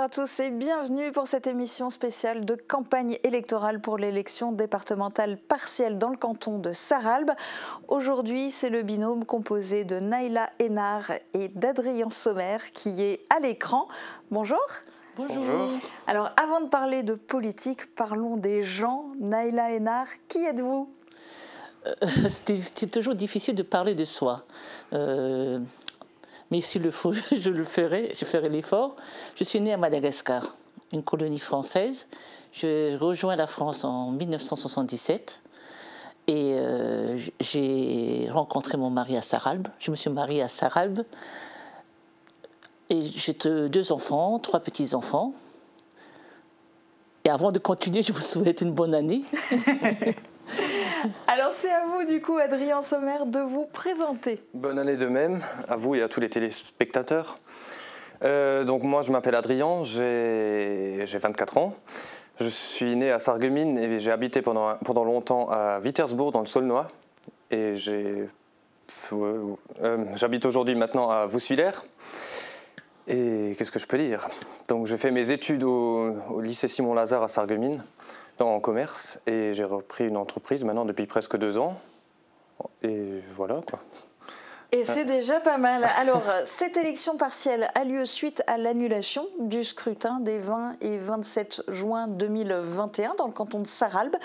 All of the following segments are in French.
à tous et bienvenue pour cette émission spéciale de campagne électorale pour l'élection départementale partielle dans le canton de Sarralbe. Aujourd'hui, c'est le binôme composé de Naïla Hénard et d'Adrien Sommer qui est à l'écran. Bonjour. Bonjour. Alors, avant de parler de politique, parlons des gens. Naïla Hénard, qui êtes-vous ? C'est toujours difficile de parler de soi. Mais s'il le faut, je ferai l'effort. Je suis née à Madagascar, une colonie française. Je rejoins la France en 1977 et j'ai rencontré mon mari à Sarralbe. Je me suis mariée à Sarralbe et j'ai 2 enfants, 3 petits-enfants. Et avant de continuer, je vous souhaite une bonne année. Alors c'est à vous du coup, Adrien Sommer, de vous présenter. Bonne année de même, à vous et à tous les téléspectateurs. Donc moi je m'appelle Adrien, j'ai 24 ans. Je suis né à Sarreguemines et j'ai habité pendant longtemps à Vitersbourg dans le Saulnois. Et j'habite aujourd'hui maintenant à Vouswiller. Et qu'est-ce que je peux dire? Donc j'ai fait mes études au lycée Simon-Lazare à Sarreguemines, en commerce, et j'ai repris une entreprise maintenant depuis presque 2 ans. Et voilà quoi. Et c'est déjà pas mal. Alors, cette élection partielle a lieu suite à l'annulation du scrutin des 20 et 27 juin 2021 dans le canton de Sarralbe.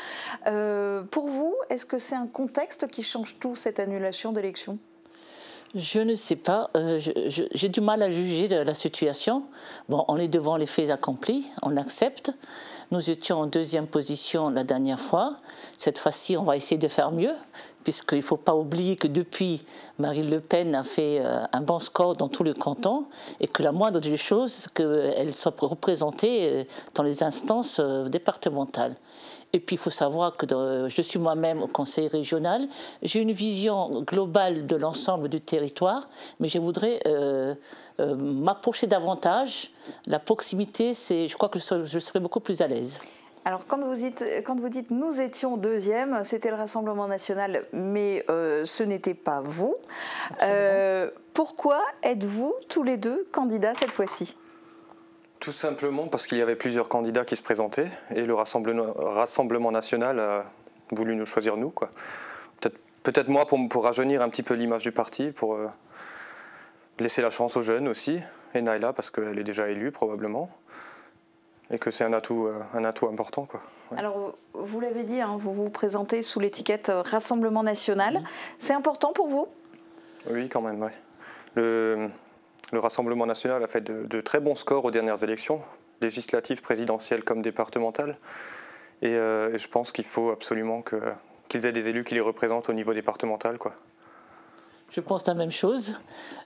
Pour vous, est-ce que c'est un contexte qui change tout, cette annulation d'élection ? Je ne sais pas, j'ai du mal à juger de la situation. Bon, on est devant les faits accomplis, on accepte. Nous étions en 2e position la dernière fois. Cette fois-ci, on va essayer de faire mieux, puisqu'il ne faut pas oublier que depuis, Marine Le Pen a fait un bon score dans tout le canton et que la moindre des choses, c'est qu'elle soit représentée dans les instances départementales. Et puis, il faut savoir que je suis moi-même au conseil régional. J'ai une vision globale de l'ensemble du territoire, mais je voudrais m'approcher davantage. La proximité, je crois que je serai beaucoup plus à l'aise. Alors, quand vous dites nous étions 2e, c'était le Rassemblement national, mais ce n'était pas vous. Pourquoi êtes-vous tous les 2 candidats cette fois-ci ? Tout simplement parce qu'il y avait plusieurs candidats qui se présentaient et le Rassemblement national a voulu nous choisir nous, quoi. Peut-être moi pour rajeunir un petit peu l'image du parti, pour laisser la chance aux jeunes aussi, et Naïla parce qu'elle est déjà élue probablement, et que c'est un atout important, quoi. Ouais. Alors vous l'avez dit, hein, vous vous présentez sous l'étiquette Rassemblement national. C'est important pour vous ? Oui, quand même, oui. Le Rassemblement national a fait de très bons scores aux dernières élections, législatives, présidentielles comme départementales. Et je pense qu'il faut absolument qu'ils aient des élus qui les représentent au niveau départemental, quoi. Je pense la même chose.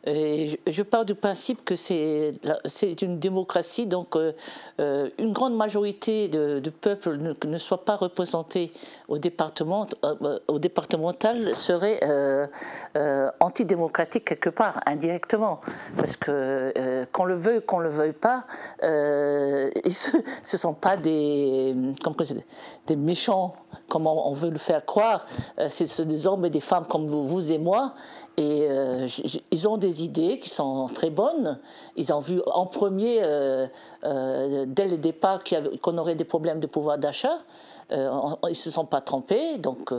Et je pars du principe que c'est une démocratie, donc une grande majorité de peuple ne soit pas représenté au départemental serait antidémocratique quelque part, indirectement. Parce que qu'on le veuille ou qu'on ne le veuille pas, ce ne sont pas des méchants, comme on veut le faire croire. C'est des hommes et des femmes comme vous et moi. Et ils ont des idées qui sont très bonnes. Ils ont vu en premier, dès le départ, qu'on aurait des problèmes de pouvoir d'achat. Ils ne se sont pas trompés. Donc,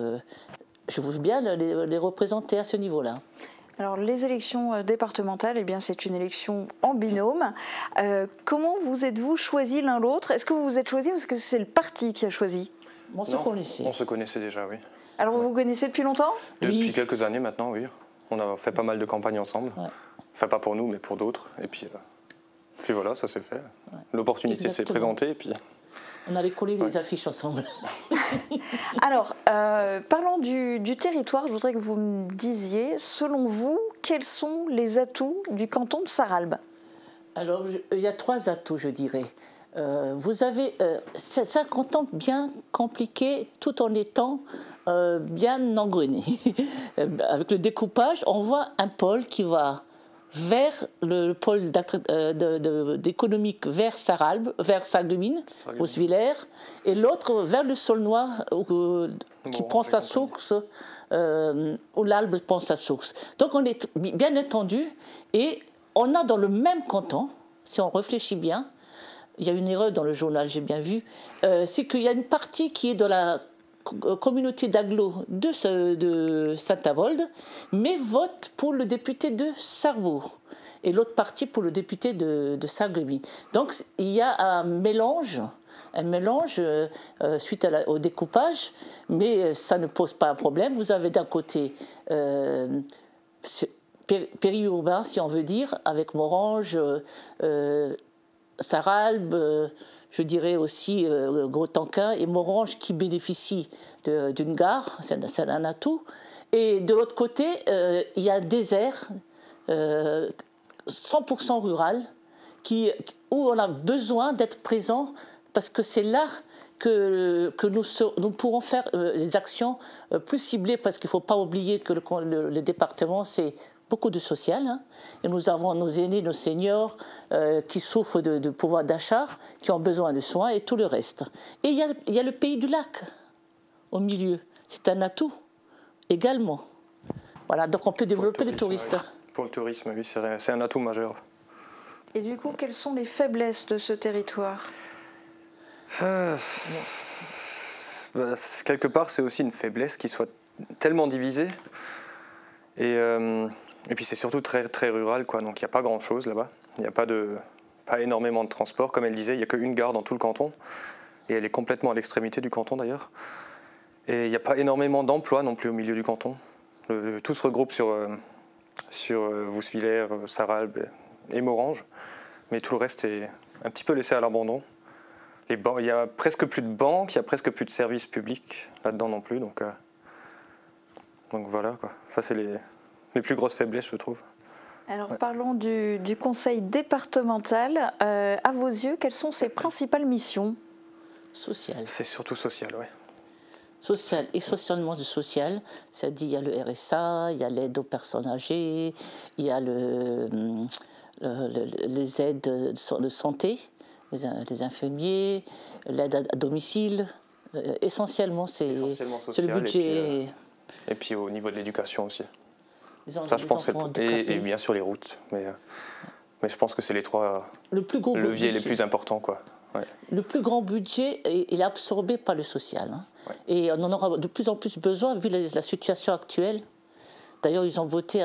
je veux bien les représenter à ce niveau-là. Alors, les élections départementales, eh bien, c'est une élection en binôme. Comment vous êtes-vous choisis l'un l'autre ? Est-ce que vous vous êtes choisis ou est-ce que c'est le parti qui a choisi ? On se connaissait. On se connaissait déjà, oui. Alors, vous vous connaissez depuis longtemps ? Depuis quelques années maintenant, oui. On a fait pas mal de campagnes ensemble. Ouais. Enfin, pas pour nous, mais pour d'autres. Et puis voilà, ça s'est fait. Ouais. L'opportunité s'est présentée. Et puis... On allait coller les affiches ensemble. Alors, parlons du territoire. Je voudrais que vous me disiez, selon vous, quels sont les atouts du canton de Sarralbe ? Alors, il y a 3 atouts, je dirais. Vous avez 50 ans bien compliqué tout en étant bien engrené. Avec le découpage, on voit un pôle qui va vers le pôle économique vers Sarralbe, vers Sarreguemines, Vouswiller, et l'autre vers le Saulnois qui prend sa source, où l'Albe prend sa source. Donc on est bien entendu, et on a dans le même canton, si on réfléchit bien, il y a une erreur dans le journal, j'ai bien vu, c'est qu'il y a une partie qui est dans la communauté d'agglo de Saint-Avold, mais vote pour le député de Sarrebourg. Et l'autre partie pour le député de Sarreguemines. Donc il y a un mélange suite au découpage, mais ça ne pose pas un problème. Vous avez d'un côté périurbain, si on veut dire, avec Morhange, Sarralbe, je dirais aussi Gros-Tanquin et Morhange qui bénéficient d'une gare, c'est un atout. Et de l'autre côté, il y a un désert 100% rural où on a besoin d'être présent parce que c'est là que nous pourrons faire les actions plus ciblées, parce qu'il ne faut pas oublier que le département, c'est beaucoup de social. Hein, et nous avons nos aînés, nos seniors qui souffrent de pouvoir d'achat, qui ont besoin de soins et tout le reste. Et il y a le pays du lac au milieu. C'est un atout également. Voilà, donc on peut développer les touristes. Oui. Pour le tourisme, oui, c'est un atout majeur. Et du coup, quelles sont les faiblesses de ce territoire ? Quelque part, c'est aussi une faiblesse qu'il soit tellement divisé. Et puis c'est surtout très, très rural, quoi. Donc il n'y a pas grand-chose là-bas. Il n'y a pas énormément de transport. Comme elle disait, il n'y a qu'une gare dans tout le canton. Et elle est complètement à l'extrémité du canton d'ailleurs. Et il n'y a pas énormément d'emplois non plus au milieu du canton. Tout se regroupe sur Vousvillers, Sarralbe et Morhange. Mais tout le reste est un petit peu laissé à l'abandon. Il y a presque plus de banques, il y a presque plus de services publics là-dedans non plus. Donc voilà, quoi. Ça, c'est les plus grosses faiblesses, je trouve. Alors parlons du conseil départemental. À vos yeux, quelles sont ses principales missions ? Sociales. C'est surtout social, oui. Social, essentiellement du social, c'est-à-dire il y a le RSA, il y a l'aide aux personnes âgées, il y a les aides de santé, les infirmiers, l'aide à domicile. Essentiellement, c'est le budget. Et puis au niveau de l'éducation aussi. Ça, je pense, et bien sûr les routes. Mais je pense que c'est les trois leviers les plus importants, quoi. Ouais. Le plus grand budget est absorbé par le social. Hein. Ouais. Et on en aura de plus en plus besoin vu la situation actuelle. D'ailleurs, ils ont voté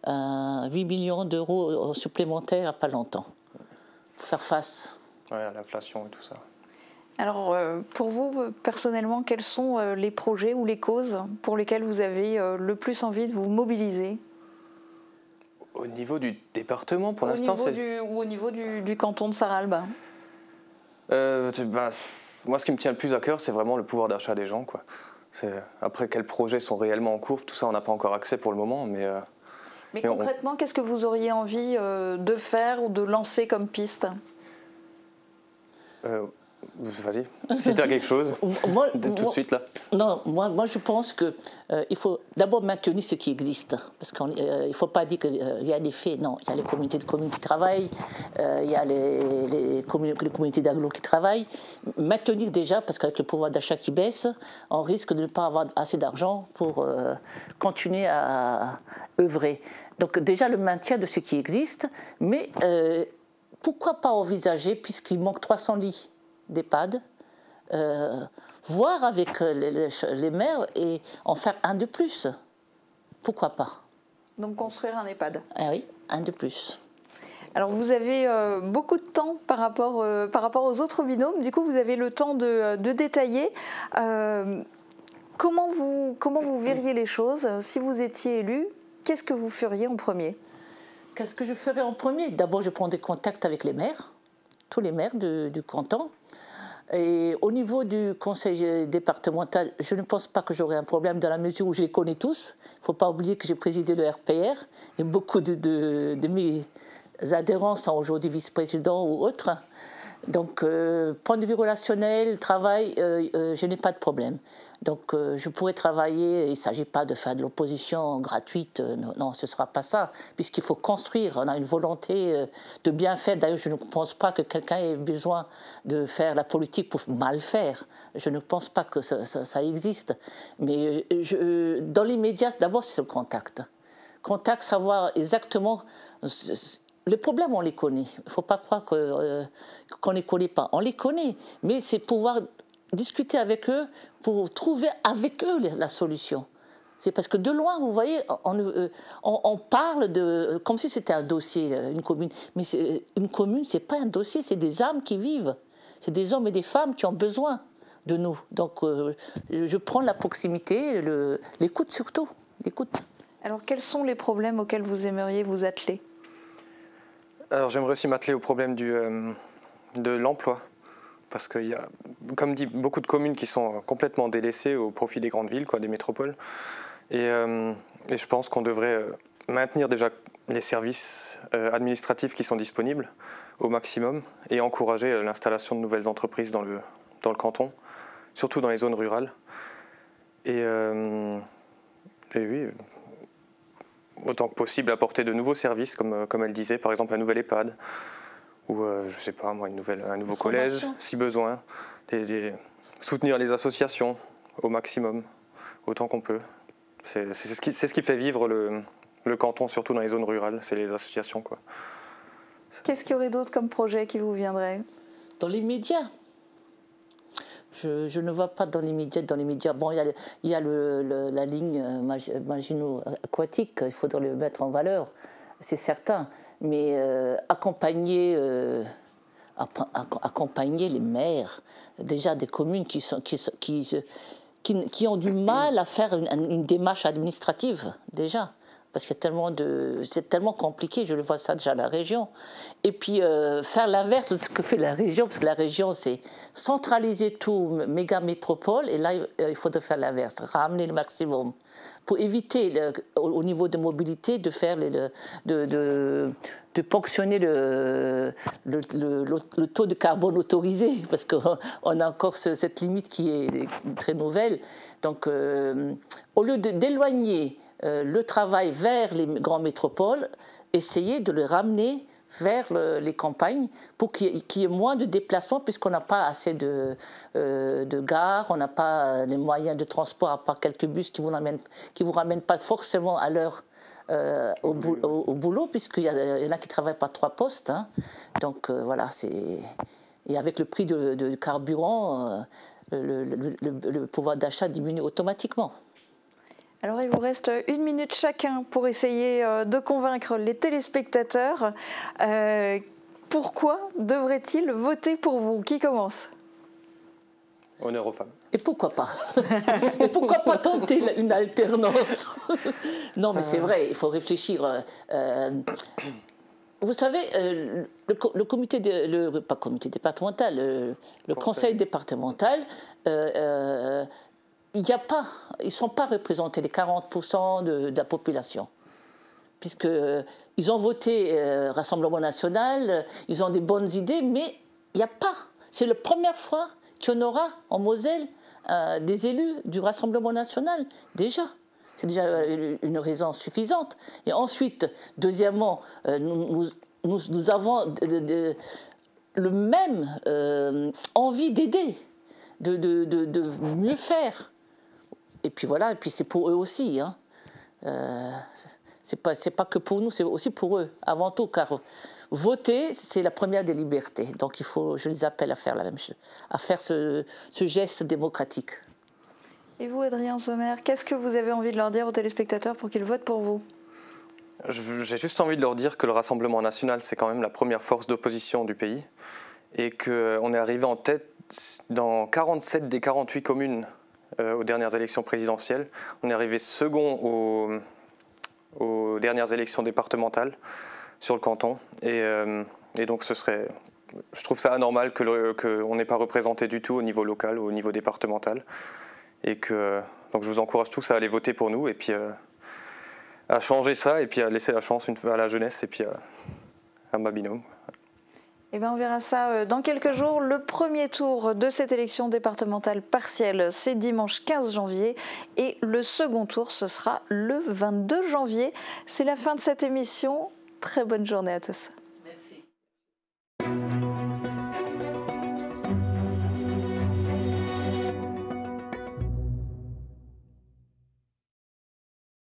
8 millions d'euros supplémentaires il n'y a pas longtemps pour faire face à l'inflation et tout ça. Alors, pour vous, personnellement, quels sont les projets ou les causes pour lesquelles vous avez le plus envie de vous mobiliser ? Au niveau du département, pour l'instant, ou au niveau du canton de Sarralbe ? Moi, ce qui me tient le plus à cœur, c'est vraiment le pouvoir d'achat des gens, quoi. Après, quels projets sont réellement en cours, tout ça, on n'a pas encore accès pour le moment. Mais concrètement, qu'est-ce que vous auriez envie de faire ou de lancer comme piste ? Vas-y, si tu as quelque chose, tout de suite là. Non, moi je pense qu'il faut d'abord maintenir ce qui existe. Parce qu'il ne faut pas dire qu'il y a des faits. Non, il y a les communautés de communes qui travaillent, il y a les communautés d'agglo qui travaillent. Maintenir déjà, parce qu'avec le pouvoir d'achat qui baisse, on risque de ne pas avoir assez d'argent pour continuer à œuvrer. Donc déjà le maintien de ce qui existe, mais pourquoi pas envisager, puisqu'il manque 300 lits d'EHPAD, voir avec les maires et en faire un de plus. Pourquoi pas ? Donc construire un EHPAD. Ah oui, un de plus. Alors vous avez beaucoup de temps par rapport aux autres binômes. Du coup, vous avez le temps de détailler. Comment vous verriez les choses si vous étiez élu ? Qu'est-ce que vous feriez en premier ? Qu'est-ce que je ferais en premier ? D'abord, je prends des contacts avec les maires, tous les maires du canton. Et au niveau du conseil départemental, je ne pense pas que j'aurai un problème dans la mesure où je les connais tous. Il ne faut pas oublier que j'ai présidé le RPR et beaucoup de mes adhérents sont aujourd'hui vice-présidents ou autres. Donc, point de vue relationnel, travail, je n'ai pas de problème. Donc, je pourrais travailler, il ne s'agit pas de faire de l'opposition gratuite, non, ce ne sera pas ça, puisqu'il faut construire, on a une volonté de bien faire. D'ailleurs, je ne pense pas que quelqu'un ait besoin de faire la politique pour mal faire. Je ne pense pas que ça existe. Mais dans l'immédiat, d'abord, c'est le contact. Contact, savoir exactement... les problèmes, on les connaît. Il ne faut pas croire qu'on ne les connaît pas. On les connaît, mais c'est pouvoir discuter avec eux pour trouver avec eux la solution. C'est parce que de loin, vous voyez, on parle comme si c'était un dossier, une commune. Mais une commune, ce n'est pas un dossier, c'est des âmes qui vivent. C'est des hommes et des femmes qui ont besoin de nous. Donc, je prends la proximité, l'écoute surtout. L'écoute. Alors, quels sont les problèmes auxquels vous aimeriez vous atteler? Alors, j'aimerais aussi m'atteler au problème de l'emploi. Parce qu'il y a, comme dit, beaucoup de communes qui sont complètement délaissées au profit des grandes villes, des métropoles. Et je pense qu'on devrait maintenir déjà les services administratifs qui sont disponibles au maximum et encourager l'installation de nouvelles entreprises dans le canton, surtout dans les zones rurales. Et oui, autant que possible apporter de nouveaux services, comme elle disait, par exemple un nouvel EHPAD, ou je ne sais pas moi, un nouveau collège, si besoin. Soutenir les associations au maximum, autant qu'on peut. C'est ce qui fait vivre le canton, surtout dans les zones rurales, c'est les associations, quoi. Qu'est-ce qu'il y aurait d'autre comme projet qui vous viendrait? Dans les médias. Je ne vois pas dans les médias. Bon, il y a la ligne Maginot-Aquatique, il faudra le mettre en valeur, c'est certain. Mais accompagner les maires, déjà des communes qui ont du mal à faire une démarche administrative, déjà. Parce qu'il y a c'est tellement compliqué, je le vois ça déjà à la région. Et puis faire l'inverse de ce que fait la région, parce que la région, c'est centraliser tout, méga métropole, et là, il faudrait faire l'inverse, ramener le maximum. Pour éviter, au niveau de mobilité, de faire de ponctionner le taux de carbone autorisé, parce qu'on a encore cette limite qui est très nouvelle. Donc, au lieu d'éloigner le travail vers les grandes métropoles, essayer de le ramener vers les campagnes pour qu'il y ait moins de déplacements, puisqu'on n'a pas assez de gares, on n'a pas les moyens de transport, à part quelques bus qui vous ramènent pas forcément à l'heure au boulot, puisqu'il y en a qui ne travaillent pas 3 postes. Hein. Donc voilà, et avec le prix de carburant, le pouvoir d'achat diminue automatiquement. Alors il vous reste 1 minute chacun pour essayer de convaincre les téléspectateurs. Pourquoi devraient-ils voter pour vous? Qui commence? Honneur aux femmes. Et pourquoi pas? Et pourquoi pas tenter une alternance? Non, mais c'est vrai, il faut réfléchir. Vous savez, le comité, pas comité départemental, le conseil départemental, ils ne sont pas représentés, les 40% de la population. Puisqu'ils ont voté Rassemblement national, ils ont des bonnes idées, mais il n'y a pas. C'est la première fois qu'il y en aura en Moselle des élus du Rassemblement national, déjà. C'est déjà une raison suffisante. Et ensuite, deuxièmement, nous avons le même envie d'aider, de mieux faire. Et puis voilà, et puis c'est pour eux aussi. Hein. C'est pas que pour nous, c'est aussi pour eux, avant tout, car voter, c'est la première des libertés. Donc je les appelle à faire la même chose, à faire ce geste démocratique. Et vous, Adrien Sommer, qu'est-ce que vous avez envie de leur dire aux téléspectateurs pour qu'ils votent pour vous? J'ai juste envie de leur dire que le Rassemblement national, c'est quand même la première force d'opposition du pays et qu'on est arrivé en tête dans 47 des 48 communes aux dernières élections présidentielles. On est arrivé second aux dernières élections départementales sur le canton. Et donc je trouve ça anormal qu'on n'ait pas représenté du tout au niveau local, au niveau départemental. Et donc je vous encourage tous à aller voter pour nous et puis à changer ça et puis à laisser la chance à la jeunesse et puis à ma binôme. Eh bien, on verra ça dans quelques jours. Le premier tour de cette élection départementale partielle, c'est dimanche 15 janvier. Et le second tour, ce sera le 22 janvier. C'est la fin de cette émission. Très bonne journée à tous.